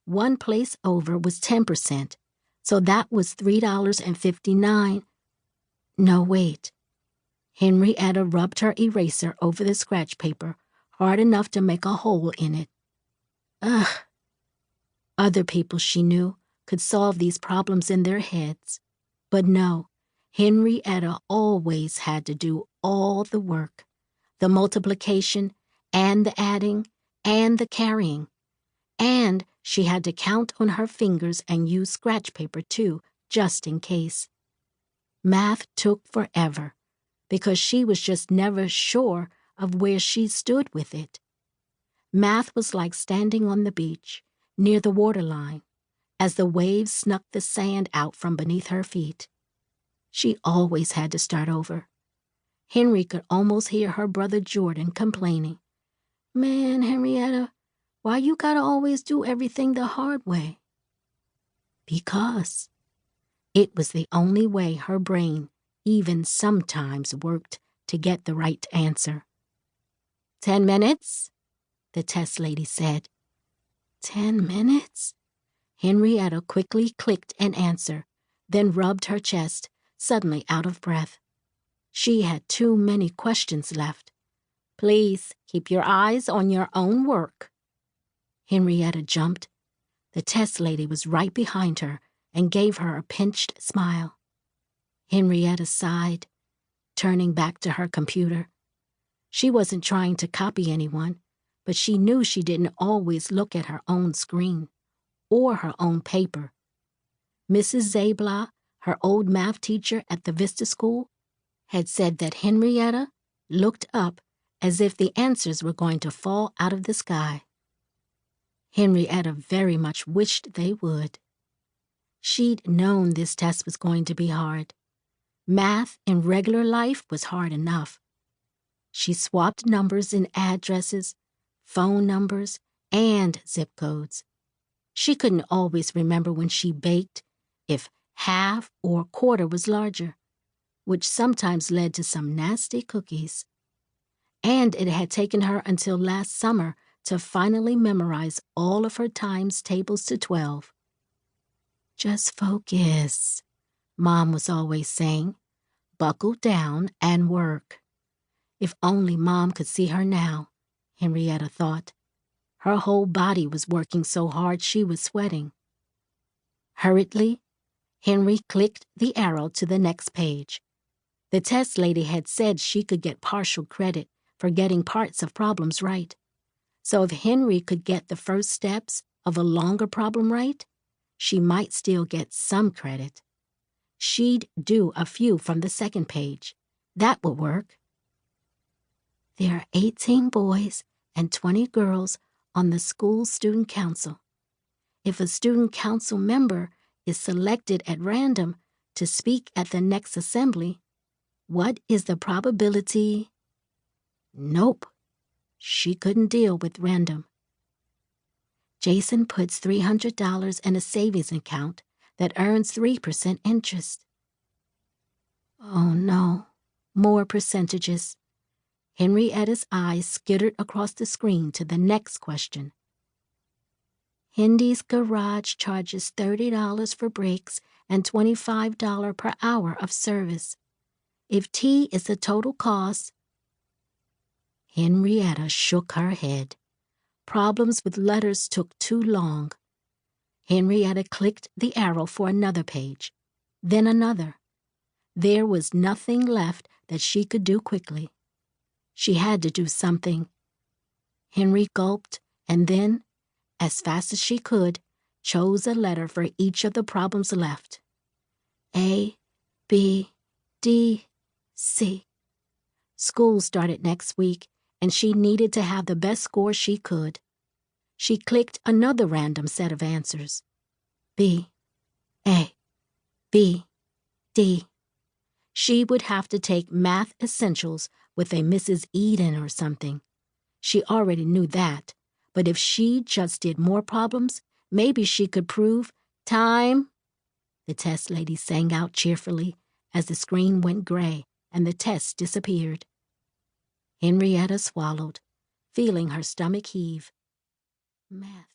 One place over was 10%, so that was $3.59. No, wait. Henrietta rubbed her eraser over the scratch paper hard enough to make a hole in it. Ugh. Other people she knew could solve these problems in their heads. But no, Henrietta always had to do all the work, the multiplication and the adding and the carrying. And she had to count on her fingers and use scratch paper too, just in case. Math took forever, because she was just never sure of where she stood with it. Math was like standing on the beach, near the waterline, as the waves snuck the sand out from beneath her feet. She always had to start over. Henry could almost hear her brother Jordan complaining, "Man, Henrietta, why you gotta always do everything the hard way?" Because it was the only way her brain even sometimes worked to get the right answer. 10 minutes, the test lady said. 10 minutes? Henrietta quickly clicked an answer, then rubbed her chest, suddenly out of breath. She had too many questions left. "Please keep your eyes on your own work." Henrietta jumped. The test lady was right behind her and gave her a pinched smile. Henrietta sighed, turning back to her computer. She wasn't trying to copy anyone, but she knew she didn't always look at her own screen or her own paper. Mrs. Zabla, her old math teacher at the Vista School, had said that Henrietta looked up as if the answers were going to fall out of the sky. Henrietta very much wished they would. She'd known this test was going to be hard. Math in regular life was hard enough. She swapped numbers in addresses, phone numbers, and zip codes. She couldn't always remember when she baked, if half or quarter was larger, which sometimes led to some nasty cookies. And it had taken her until last summer to finally memorize all of her times tables to 12. "Just focus," Mom was always saying. "Buckle down and work." If only Mom could see her now, Henrietta thought. Her whole body was working so hard she was sweating. Hurriedly, Henry clicked the arrow to the next page. The test lady had said she could get partial credit for getting parts of problems right. So if Henry could get the first steps of a longer problem right, she might still get some credit. She'd do a few from the second page. That would work. There are 18 boys and 20 girls on the school student council. If a student council member is selected at random to speak at the next assembly, what is the probability? Nope, she couldn't deal with random. Jason puts $300 in a savings account that earns 3% interest. Oh no, more percentages. Henrietta's eyes skittered across the screen to the next question. Hendy's garage charges $30 for breaks and $25 per hour of service. If T is the total cost... Henrietta shook her head. Problems with letters took too long. Henrietta clicked the arrow for another page, then another. There was nothing left that she could do quickly. She had to do something. Henry gulped and then, as fast as she could, chose a letter for each of the problems left. A, B, D, C. School started next week, and she needed to have the best score she could. She clicked another random set of answers. B, A, B, D. She would have to take math essentials with a Mrs. Eden or something. She already knew that, but if she just did more problems, maybe she could prove time. The test lady sang out cheerfully as the screen went gray and the test disappeared. Henrietta swallowed, feeling her stomach heave. Math.